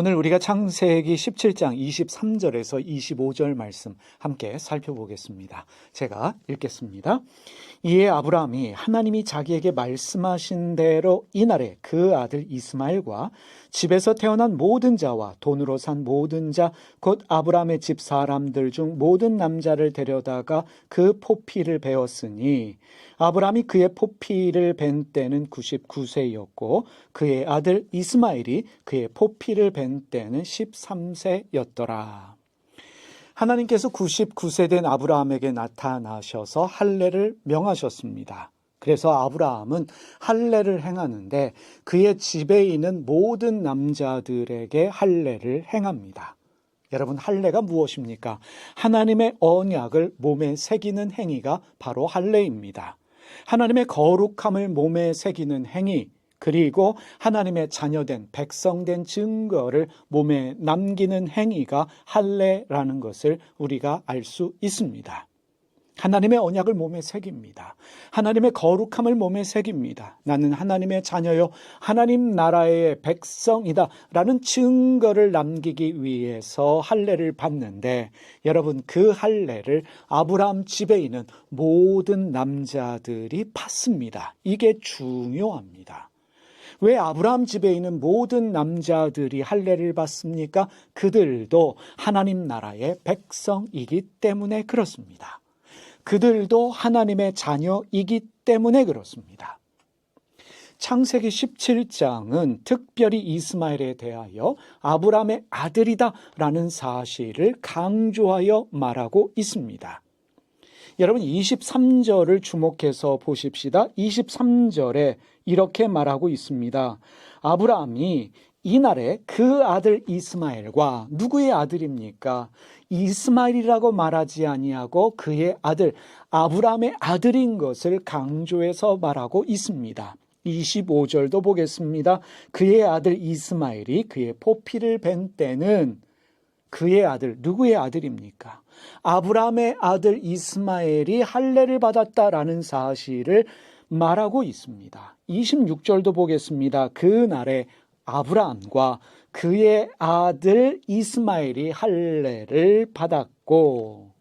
오늘 우리가 창세기 17장 23절에서 25절 말씀 함께 살펴보겠습니다. 제가 읽겠습니다. 이에 아브라함이 하나님이 자기에게 말씀하신 대로 이날에 그 아들 이스마엘과 집에서 태어난 모든 자와 돈으로 산 모든 자 곧 아브라함의 집 사람들 중 모든 남자를 데려다가 그 포피를 베었으니 아브라함이 그의 포피를 벤 때는 99세였고 그의 아들 이스마엘이 그의 포피를 벤 때는 13세였더라. 하나님께서 99세 된 아브라함에게 나타나셔서 할례를 명하셨습니다. 그래서 아브라함은 할례를 행하는데 그의 집에 있는 모든 남자들에게 할례를 행합니다. 여러분, 할례가 무엇입니까? 하나님의 언약을 몸에 새기는 행위가 바로 할례입니다. 하나님의 거룩함을 몸에 새기는 행위, 그리고 하나님의 자녀된 백성된 증거를 몸에 남기는 행위가 할례라는 것을 우리가 알 수 있습니다. 하나님의 언약을 몸에 새깁니다. 하나님의 거룩함을 몸에 새깁니다. 나는 하나님의 자녀요 하나님 나라의 백성이다 라는 증거를 남기기 위해서 할례를 받는데, 여러분, 그 할례를 아브라함 집에 있는 모든 남자들이 받습니다. 이게 중요합니다. 왜 아브라함 집에 있는 모든 남자들이 할례를 받습니까? 그들도 하나님 나라의 백성이기 때문에 그렇습니다. 그들도 하나님의 자녀이기 때문에 그렇습니다. 창세기 17장은 특별히 이스마엘에 대하여 아브라함의 아들이다 라는 사실을 강조하여 말하고 있습니다. 여러분, 23절을 주목해서 보십시다. 23절에 이렇게 말하고 있습니다. 아브라함이 이날에 그 아들 이스마엘과, 누구의 아들입니까? 이스마엘이라고 말하지 아니하고 그의 아들 아브라함의 아들인 것을 강조해서 말하고 있습니다. 25절도 보겠습니다. 그의 아들 이스마엘이 그의 포피를 벤 때는, 그의 아들, 누구의 아들입니까? 아브라함의 아들 이스마엘이 할례를 받았다라는 사실을 말하고 있습니다. 26절도 보겠습니다. 그날에 아브라함과 그의 아들 이스마엘이 할례를 받았고,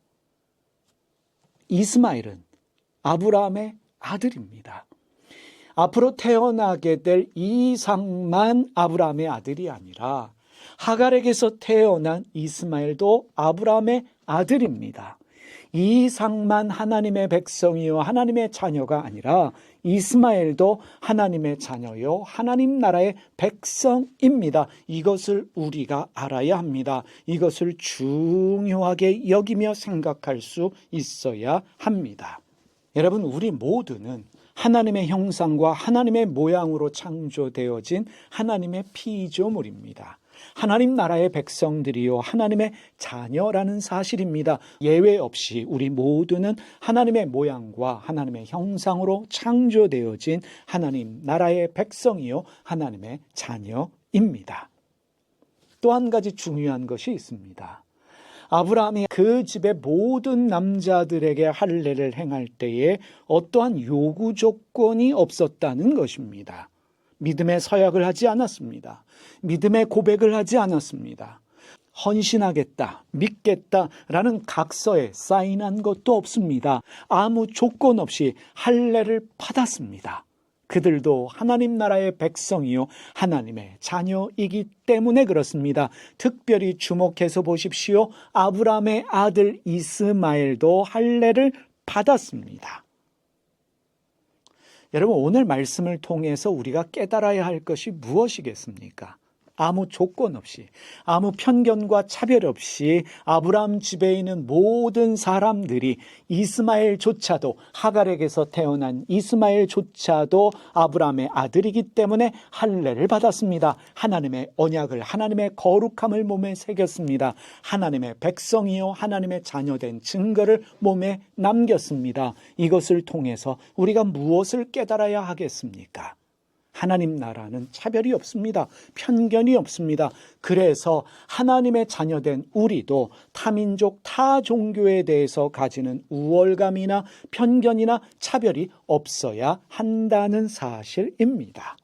이스마엘은 아브라함의 아들입니다. 앞으로 태어나게 될 이삭만 아브라함의 아들이 아니라 하갈에게서 태어난 이스마엘도 아브라함의 아들입니다. 이삭만 하나님의 백성이요 하나님의 자녀가 아니라 이스마엘도 하나님의 자녀요 하나님 나라의 백성입니다. 이것을 우리가 알아야 합니다. 이것을 중요하게 여기며 생각할 수 있어야 합니다. 여러분, 우리 모두는 하나님의 형상과 하나님의 모양으로 창조되어진 하나님의 피조물입니다. 하나님 나라의 백성들이요 하나님의 자녀라는 사실입니다. 예외 없이 우리 모두는 하나님의 모양과 하나님의 형상으로 창조되어진 하나님 나라의 백성이요 하나님의 자녀입니다. 또 한 가지 중요한 것이 있습니다. 아브라함이 그 집의 모든 남자들에게 할례를 행할 때에 어떠한 요구 조건이 없었다는 것입니다. 믿음의 서약을 하지 않았습니다. 믿음의 고백을 하지 않았습니다. 헌신하겠다, 믿겠다라는 각서에 사인한 것도 없습니다. 아무 조건 없이 할례를 받았습니다. 그들도 하나님 나라의 백성이요 하나님의 자녀이기 때문에 그렇습니다. 특별히 주목해서 보십시오. 아브라함의 아들 이스마엘도 할례를 받았습니다. 여러분, 오늘 말씀을 통해서 우리가 깨달아야 할 것이 무엇이겠습니까? 아무 조건 없이, 아무 편견과 차별 없이 아브라함 집에 있는 모든 사람들이, 이스마엘조차도, 하갈에게서 태어난 이스마엘조차도 아브라함의 아들이기 때문에 할례를 받았습니다. 하나님의 언약을, 하나님의 거룩함을 몸에 새겼습니다. 하나님의 백성이요 하나님의 자녀된 증거를 몸에 남겼습니다. 이것을 통해서 우리가 무엇을 깨달아야 하겠습니까? 하나님 나라는 차별이 없습니다. 편견이 없습니다. 그래서 하나님의 자녀된 우리도 타민족, 타종교에 대해서 가지는 우월감이나 편견이나 차별이 없어야 한다는 사실입니다.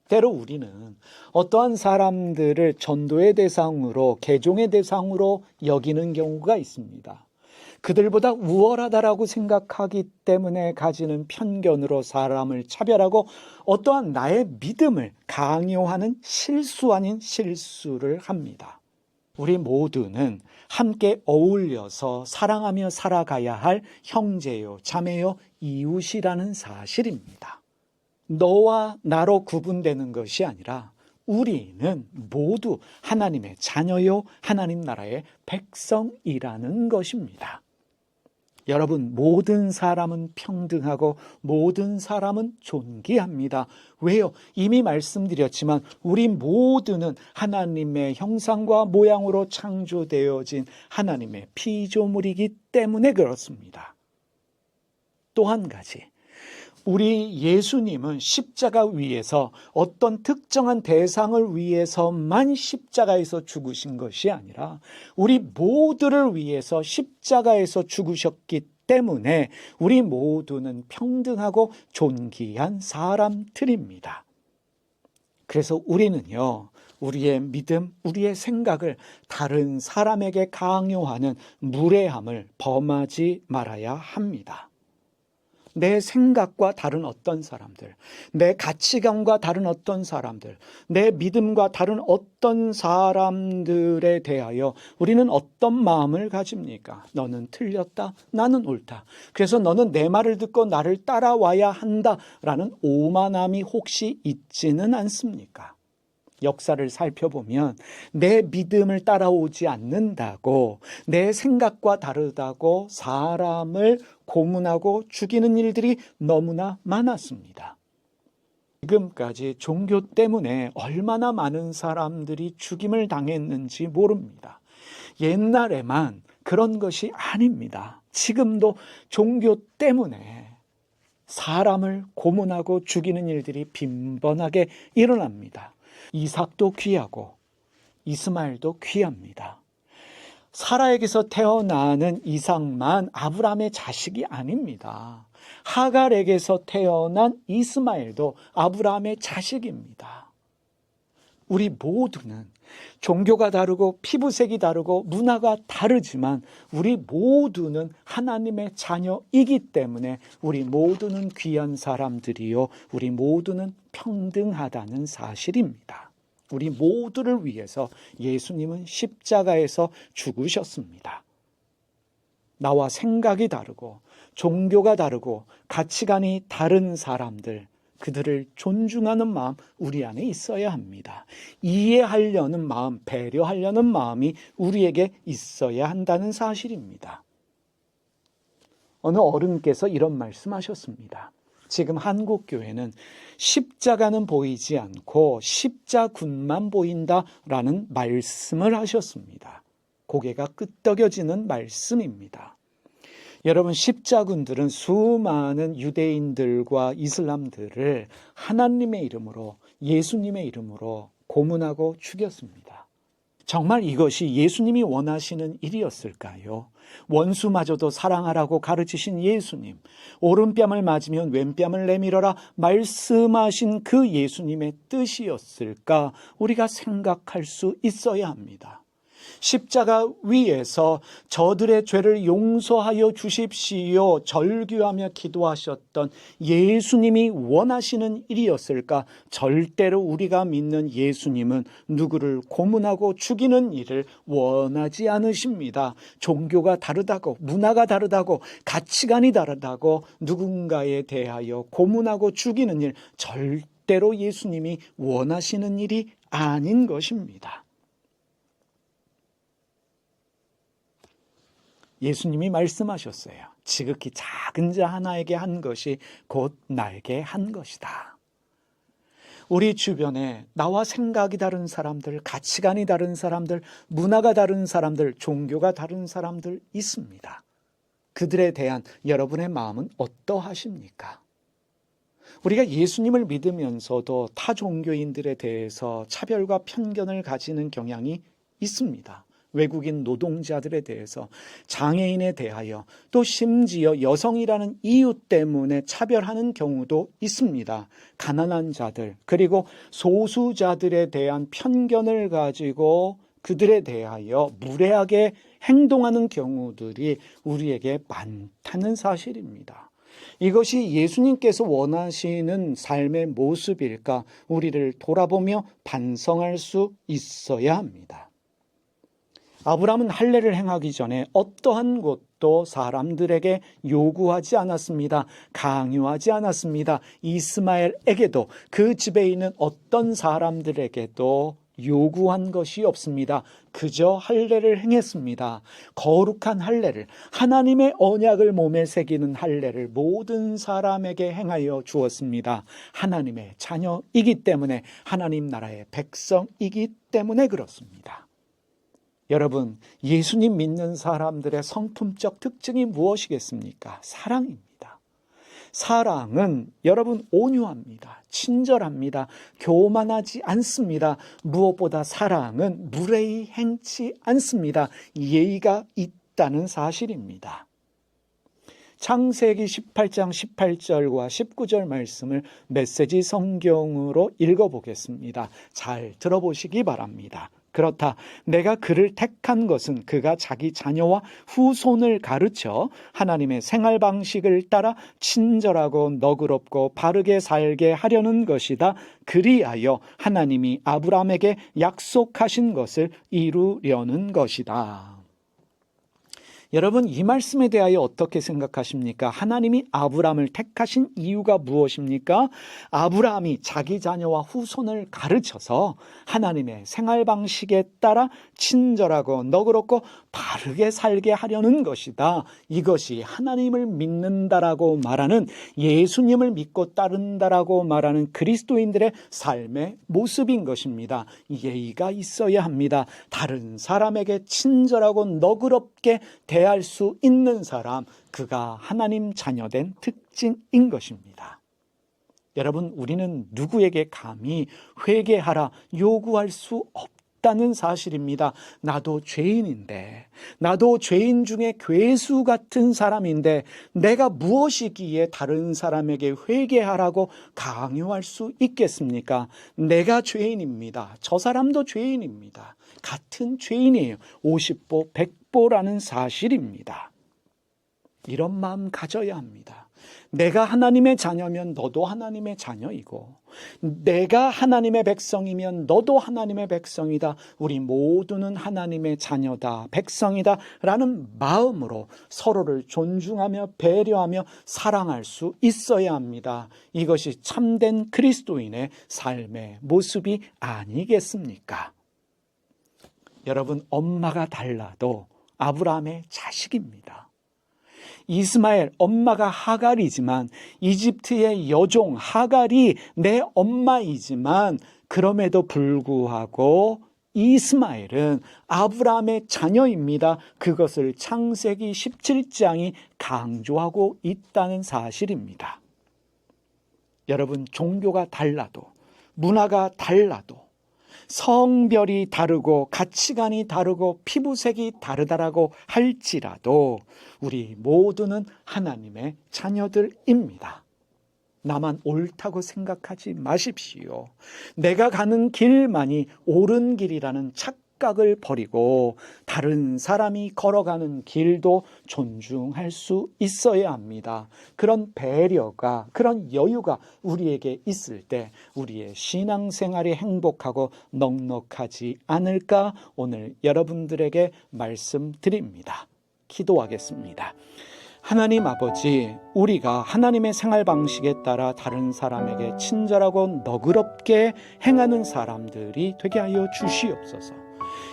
때로 우리는 어떠한 사람들을 전도의 대상으로, 개종의 대상으로 여기는 경우가 있습니다. 그들보다 우월하다라고 생각하기 때문에 가지는 편견으로 사람을 차별하고 어떠한 나의 믿음을 강요하는 실수 아닌 실수를 합니다. 우리 모두는 함께 어울려서 사랑하며 살아가야 할 형제요, 자매요, 이웃이라는 사실입니다. 너와 나로 구분되는 것이 아니라 우리는 모두 하나님의 자녀요, 하나님 나라의 백성이라는 것입니다. 여러분, 모든 사람은 평등하고 모든 사람은 존귀합니다. 왜요? 이미 말씀드렸지만 우리 모두는 하나님의 형상과 모양으로 창조되어진 하나님의 피조물이기 때문에 그렇습니다. 또 한 가지, 우리 예수님은 십자가 위에서 어떤 특정한 대상을 위해서만 십자가에서 죽으신 것이 아니라 우리 모두를 위해서 십자가에서 죽으셨기 때문에 우리 모두는 평등하고 존귀한 사람들입니다. 그래서 우리는요, 우리의 믿음, 우리의 생각을 다른 사람에게 강요하는 무례함을 범하지 말아야 합니다. 내 생각과 다른 어떤 사람들, 내 가치관과 다른 어떤 사람들, 내 믿음과 다른 어떤 사람들에 대하여 우리는 어떤 마음을 가집니까? 너는 틀렸다, 나는 옳다. 그래서 너는 내 말을 듣고 나를 따라와야 한다라는 오만함이 혹시 있지는 않습니까? 역사를 살펴보면 내 믿음을 따라오지 않는다고, 내 생각과 다르다고 사람을 고문하고 죽이는 일들이 너무나 많았습니다. 지금까지 종교 때문에 얼마나 많은 사람들이 죽임을 당했는지 모릅니다. 옛날에만 그런 것이 아닙니다. 지금도 종교 때문에 사람을 고문하고 죽이는 일들이 빈번하게 일어납니다. 이삭도 귀하고 이스마엘도 귀합니다. 사라에게서 태어나는 이삭만 아브라함의 자식이 아닙니다. 하갈에게서 태어난 이스마엘도 아브라함의 자식입니다. 우리 모두는 종교가 다르고 피부색이 다르고 문화가 다르지만 우리 모두는 하나님의 자녀이기 때문에 우리 모두는 귀한 사람들이요, 우리 모두는 평등하다는 사실입니다. 우리 모두를 위해서 예수님은 십자가에서 죽으셨습니다. 나와 생각이 다르고 종교가 다르고 가치관이 다른 사람들, 그들을 존중하는 마음 우리 안에 있어야 합니다. 이해하려는 마음, 배려하려는 마음이 우리에게 있어야 한다는 사실입니다. 어느 어른께서 이런 말씀하셨습니다. 지금 한국 교회는 십자가는 보이지 않고 십자군만 보인다라는 말씀을 하셨습니다. 고개가 끄덕여지는 말씀입니다. 여러분, 십자군들은 수많은 유대인들과 이슬람들을 하나님의 이름으로, 예수님의 이름으로 고문하고 죽였습니다. 정말 이것이 예수님이 원하시는 일이었을까요? 원수마저도 사랑하라고 가르치신 예수님, 오른뺨을 맞으면 왼뺨을 내밀어라 말씀하신 그 예수님의 뜻이었을까? 우리가 생각할 수 있어야 합니다. 십자가 위에서 저들의 죄를 용서하여 주십시오 절규하며 기도하셨던 예수님이 원하시는 일이었을까? 절대로 우리가 믿는 예수님은 누구를 고문하고 죽이는 일을 원하지 않으십니다. 종교가 다르다고, 문화가 다르다고, 가치관이 다르다고 누군가에 대하여 고문하고 죽이는 일, 절대로 예수님이 원하시는 일이 아닌 것입니다. 예수님이 말씀하셨어요. 지극히 작은 자 하나에게 한 것이 곧 나에게 한 것이다. 우리 주변에 나와 생각이 다른 사람들, 가치관이 다른 사람들, 문화가 다른 사람들, 종교가 다른 사람들 있습니다. 그들에 대한 여러분의 마음은 어떠하십니까? 우리가 예수님을 믿으면서도 타 종교인들에 대해서 차별과 편견을 가지는 경향이 있습니다. 외국인 노동자들에 대해서, 장애인에 대하여, 또 심지어 여성이라는 이유 때문에 차별하는 경우도 있습니다. 가난한 자들, 그리고 소수자들에 대한 편견을 가지고 그들에 대하여 무례하게 행동하는 경우들이 우리에게 많다는 사실입니다. 이것이 예수님께서 원하시는 삶의 모습일까 우리를 돌아보며 반성할 수 있어야 합니다. 아브라함은 할례를 행하기 전에 어떠한 것도 사람들에게 요구하지 않았습니다. 강요하지 않았습니다. 이스마엘에게도 그 집에 있는 어떤 사람들에게도 요구한 것이 없습니다. 그저 할례를 행했습니다. 거룩한 할례를, 하나님의 언약을 몸에 새기는 할례를 모든 사람에게 행하여 주었습니다. 하나님의 자녀이기 때문에, 하나님 나라의 백성이기 때문에 그렇습니다. 여러분, 예수님 믿는 사람들의 성품적 특징이 무엇이겠습니까? 사랑입니다. 사랑은 여러분 온유합니다. 친절합니다. 교만하지 않습니다. 무엇보다 사랑은 무례히 행치 않습니다. 예의가 있다는 사실입니다. 창세기 18장 18절과 19절 말씀을 메시지 성경으로 읽어보겠습니다. 잘 들어보시기 바랍니다. 그렇다. 내가 그를 택한 것은 그가 자기 자녀와 후손을 가르쳐 하나님의 생활 방식을 따라 친절하고 너그럽고 바르게 살게 하려는 것이다. 그리하여 하나님이 아브라함에게 약속하신 것을 이루려는 것이다. 여러분, 이 말씀에 대하여 어떻게 생각하십니까? 하나님이 아브라함을 택하신 이유가 무엇입니까? 아브라함이 자기 자녀와 후손을 가르쳐서 하나님의 생활 방식에 따라 친절하고 너그럽고 바르게 살게 하려는 것이다. 이것이 하나님을 믿는다라고 말하는, 예수님을 믿고 따른다라고 말하는 그리스도인들의 삶의 모습인 것입니다. 예의가 있어야 합니다. 다른 사람에게 친절하고 너그럽게 대할 수 있는 사람, 그가 하나님 자녀된 특징인 것입니다. 여러분, 우리는 누구에게 감히 회개하라 요구할 수 없다는 사실입니다. 나도 죄인인데, 나도 죄인 중에 괴수 같은 사람인데 내가 무엇이기에 다른 사람에게 회개하라고 강요할 수 있겠습니까? 내가 죄인입니다. 저 사람도 죄인입니다. 같은 죄인이에요. 50보 100보라는 사실입니다. 이런 마음 가져야 합니다. 내가 하나님의 자녀면 너도 하나님의 자녀이고, 내가 하나님의 백성이면 너도 하나님의 백성이다. 우리 모두는 하나님의 자녀다, 백성이다 라는 마음으로 서로를 존중하며 배려하며 사랑할 수 있어야 합니다. 이것이 참된 그리스도인의 삶의 모습이 아니겠습니까? 여러분, 엄마가 달라도 아브라함의 자식입니다. 이스마엘, 엄마가 하갈이지만, 이집트의 여종 하갈이 내 엄마이지만, 그럼에도 불구하고 이스마엘은 아브라함의 자녀입니다. 그것을 창세기 17장이 강조하고 있다는 사실입니다. 여러분, 종교가 달라도, 문화가 달라도, 성별이 다르고 가치관이 다르고 피부색이 다르다라고 할지라도 우리 모두는 하나님의 자녀들입니다. 나만 옳다고 생각하지 마십시오. 내가 가는 길만이 옳은 길이라는 착각을 버리고 다른 사람이 걸어가는 길도 존중할 수 있어야 합니다. 그런 배려가, 그런 여유가 우리에게 있을 때 우리의 신앙생활이 행복하고 넉넉하지 않을까 오늘 여러분들에게 말씀드립니다. 기도하겠습니다. 하나님 아버지, 우리가 하나님의 생활 방식에 따라 다른 사람에게 친절하고 너그럽게 행하는 사람들이 되게 하여 주시옵소서.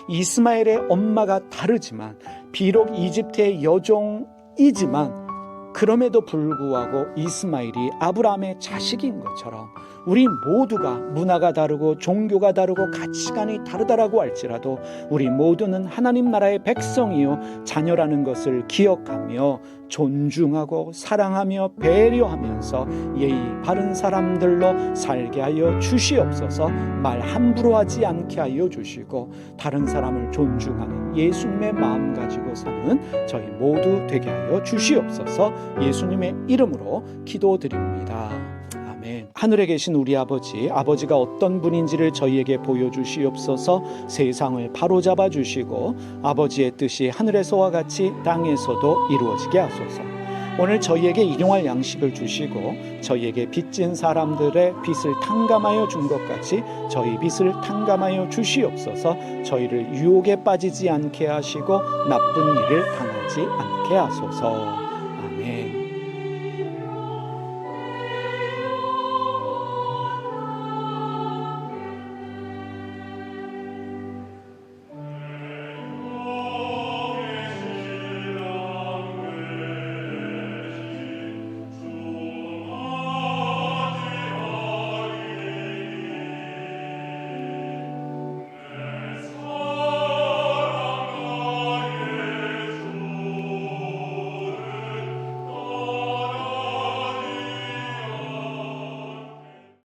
이스마엘의 엄마가 다르지만, 비록 이집트의 여종이지만, 그럼에도 불구하고 이스마엘이 아브라함의 자식인 것처럼 우리 모두가 문화가 다르고 종교가 다르고 가치관이 다르다라고 할지라도 우리 모두는 하나님 나라의 백성이요 자녀라는 것을 기억하며 존중하고 사랑하며 배려하면서 예의 바른 사람들로 살게 하여 주시옵소서. 말 함부로 하지 않게 하여 주시고 다른 사람을 존중하는 예수님의 마음 가지고 사는 저희 모두 되게 하여 주시옵소서. 예수님의 이름으로 기도드립니다. 아멘. 하늘에 계신 우리 아버지가 어떤 분인지를 저희에게 보여주시옵소서. 세상을 바로잡아 주시고 아버지의 뜻이 하늘에서와 같이 땅에서도 이루어지게 하소서. 오늘 저희에게 일용할 양식을 주시고 저희에게 빚진 사람들의 빚을 탕감하여 준 것 같이 저희 빚을 탕감하여 주시옵소서. 저희를 유혹에 빠지지 않게 하시고 나쁜 일을 당하지 않게 하소서. 아멘.